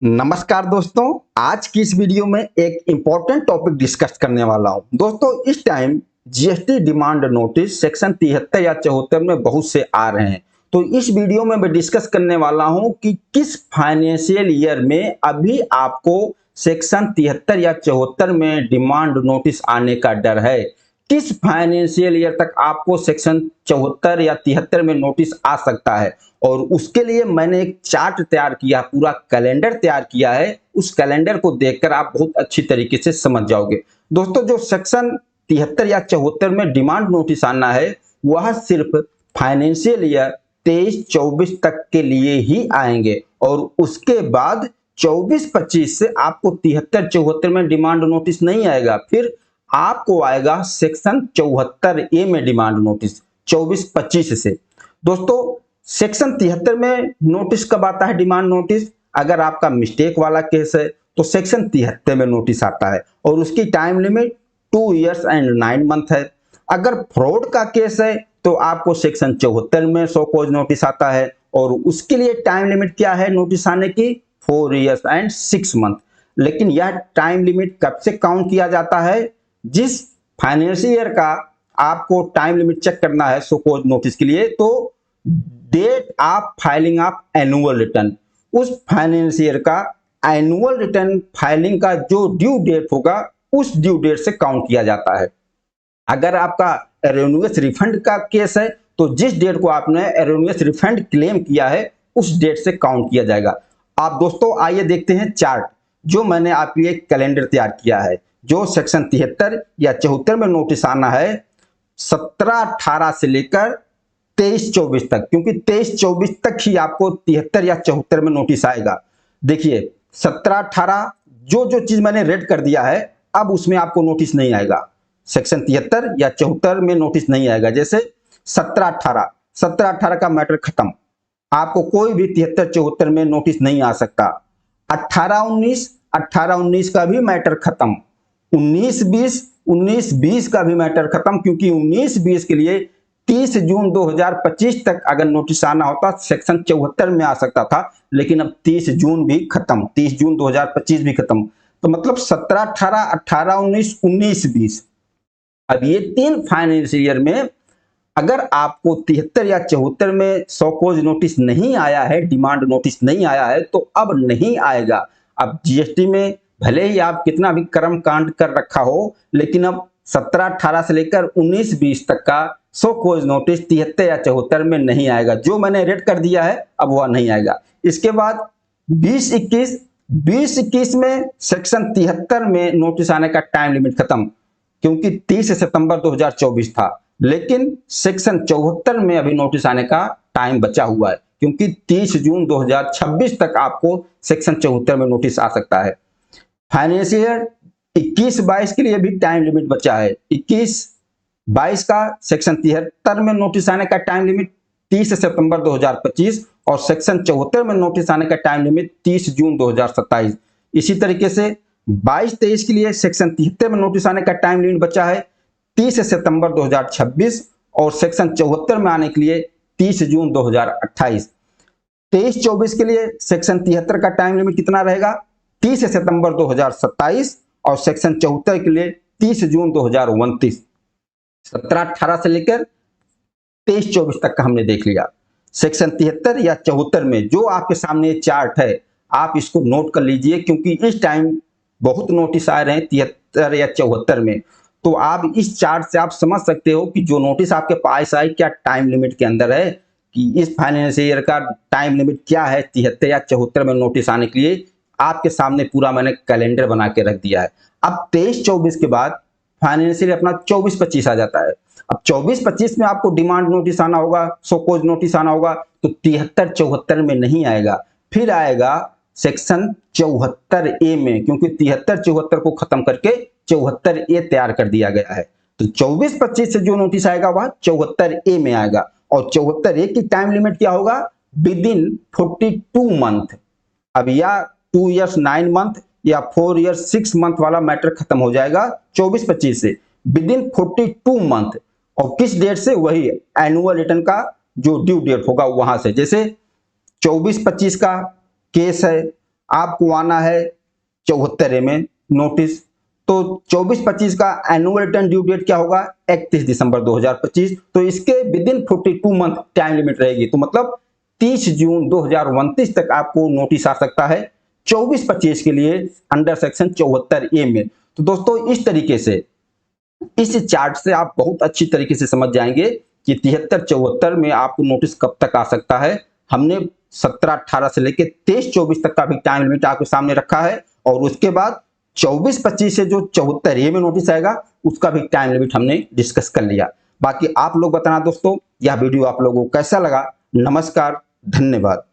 नमस्कार दोस्तों। आज की इस वीडियो में एक इम्पोर्टेंट टॉपिक डिस्कस करने वाला हूं। दोस्तों, इस time GST demand notice section 73 या 74 में बहुत से आ रहे हैं। तो इस वीडियो में मैं डिस्कस करने वाला हूं कि किस फाइनेंशियल ईयर में अभी आपको सेक्शन 73 या 74 में डिमांड नोटिस आने का डर है। किस फाइनेंशियल ईयर तक आपको सेक्शन 74 या 73 में नोटिस आ सकता है, और उसके लिए मैंने एक चार्ट तैयार किया, पूरा कैलेंडर तैयार किया है। उस कैलेंडर को देखकर आप बहुत अच्छी तरीके से समझ जाओगे। दोस्तों, जो सेक्शन 73 या 74 में डिमांड नोटिस आना है, वह सिर्फ फाइनेंशियल ईयर 23-24 तक के लिए ही आएंगे, और उसके बाद 24-25 से आपको 73-74 में डिमांड नोटिस नहीं आएगा। फिर आपको आएगा सेक्शन 74A में डिमांड नोटिस 24-25 से। दोस्तों, सेक्शन 73 में नोटिस कब आता है डिमांड नोटिस? अगर आपका मिस्टेक वाला केस है तो सेक्शन 73 में नोटिस आता है, और उसकी time limit 2 years and 9 month है। अगर फ्रॉड का केस है तो आपको सेक्शन 74 में सो कॉज नोटिस आता है, और उसके लिए टाइम लिमिट क्या है नोटिस आने की? 4 इयर्स एंड 6 मंथ। लेकिन यह टाइम लिमिट कब से काउंट किया जाता है? जिस फाइनेंशियल ईयर का आपको टाइम लिमिट चेक करना है सो कॉज नोटिस के लिए, तो date of filing of annual return, उस फाइनेंशियल ईयर का एनुअल रिटर्न फाइलिंग का जो ड्यू डेट होगा, उस ड्यू डेट से काउंट किया जाता है। अगर आपका एरोनियस रिफंड का केस है तो जिस डेट को आपने एरोनियस रिफंड क्लेम किया है, उस डेट से काउंट किया जाएगा। आप दोस्तों आइए देखते हैं चार्ट जो मैंने आपके लिए कैलेंडर तैयार किया है। जो सेक्शन 73 या 74 में नोटिस आना है 17-18 से लेकर 23-24 तक, क्योंकि 23-24 तक ही आपको 73 या 74 में नोटिस आएगा। देखिए 17-18 जो जो चीज मैंने रेड कर दिया है, अब उसमें आपको नोटिस नहीं आएगा। सेक्शन 73 या 74 में नोटिस नहीं आएगा। जैसे 17-18 का मैटर खत्म, आपको कोई भी 73-74 में नोटिस नहीं आ सकता। 18-19 का भी मैटर खत्म। 19-20 का भी मैटर खत्म, क्योंकि 19-20 के लिए 30 जून 2025 तक अगर नोटिस आना होता सेक्शन 74 में आ सकता था, लेकिन अब 30 जून भी खत्म, 30 जून 2025 भी खत्म। तो मतलब 17-18, 18-19, 19-20, अब ये 3 फाइनेंशियल ईयर में अगर आपको 73 या 74 में सो कॉज नोटिस नहीं आया है, डिमांड नोटिस नहीं आया है, तो अब नहीं आएगा। अब जीएसटी में भले ही आप कितना भी कर्म कांड कर रखा हो, लेकिन अब 17-18 से लेकर 19-20 तक का सो कॉज नोटिस 73 या 74 में नहीं आएगा। जो मैंने रेड कर दिया है अब वह नहीं आएगा। इसके बाद 20-21 में सेक्शन 73 में नोटिस आने का टाइम लिमिट खत्म, क्योंकि 30 सितंबर 2024 था। लेकिन सेक्शन 74 में अभी नोटिस आने का टाइम बचा हुआ है, क्योंकि 30 जून 2026 तक आपको सेक्शन 74 में नोटिस आ सकता है। फाइनेंशियल ईयर 21-22 के लिए भी टाइम लिमिट बचा है। 21-22 का सेक्शन 73 में नोटिस आने का टाइम लिमिट 30 सितंबर 2025, और सेक्शन 74 में नोटिस आने का टाइम लिमिट 30 जून 2027। इसी तरीके से 22-23 के लिए सेक्शन 73 में नोटिस आने का टाइम लिमिट बचा है 30 सितंबर 2026, और सेक्शन 74 में आने के लिए 30 जून 2028। 23-24 के लिए सेक्शन 73 का टाइम लिमिट कितना रहेगा? 30 सितंबर 2027, और सेक्शन 74 के लिए 30 जून 2029। 17-18 से लेकर 23-24 तक का हमने देख लिया। सेक्शन 73 या 74 में जो आपके सामने चार्ट है, आप इसको नोट कर लीजिए, क्योंकि इस टाइम बहुत नोटिस आ रहे हैं 73 या 74 में। तो आप इस चार्ट से आप समझ सकते हो कि जो नोटिस आपके पास आए क्या टाइम लिमिट के अंदर है, कि इस फाइनेंशियल ईयर का टाइम लिमिट क्या है 73 या 74 में नोटिस आने के लिए। आपके सामने पूरा मैंने कैलेंडर बना के रख दिया है। अब 23-24 के बाद फाइनेंशियल अपना 24-25 आ जाता है। अब 24-25 में आपको डिमांड नोटिस आना होगा, सो कॉज नोटिस आना होगा, तो 73-74 में नहीं आएगा, फिर आएगा सेक्शन 74A में, क्योंकि 73-74 को खत्म करके 74A तैयार कर दिया गया है। तो 24-25 से जो नोटिस आएगा वह 74A में आएगा, और 74A की टाइम लिमिट क्या होगा? With in 42 month. अब या 2 इयर्स 9 मंथ या 4 इयर्स 6 मंथ वाला मैटर खत्म हो जाएगा 24-25 से, विद इन 42 मंथ। और किस डेट से? वही एनुअल रिटर्न का जो ड्यू डेट होगा वहां से। जैसे 24-25 का केस है, आपको आना है 74 में नोटिस। तो 24-25 का एनुअल रिटर्न ड्यू डेट क्या होगा? 31 दिसंबर 2025। तो इसके with in 42 month time limit रहेगी। तो मतलब 30 जून 2029 तक आपको नोटिस आ सकता है 24-25 के लिए अंडर सेक्शन 74A में। तो दोस्तों इस तरीके से इस चार्ट से आप बहुत अच्छी तरीके से समझ जाएंगे कि 73-74 में आपको नोटिस कब तक आ सकता है। हमने 17-18 से लेकर 23-24 तक का भी टाइम लिमिट आपके सामने रखा है, और उसके बाद 24-25 से जो 74A में नोटिस आएगा उसका भी टाइम लिमिट हमने डिस्कस कर लिया। बाकी आप लोग बताना दोस्तों, यह वीडियो आप लोगों को कैसा लगा। नमस्कार, धन्यवाद।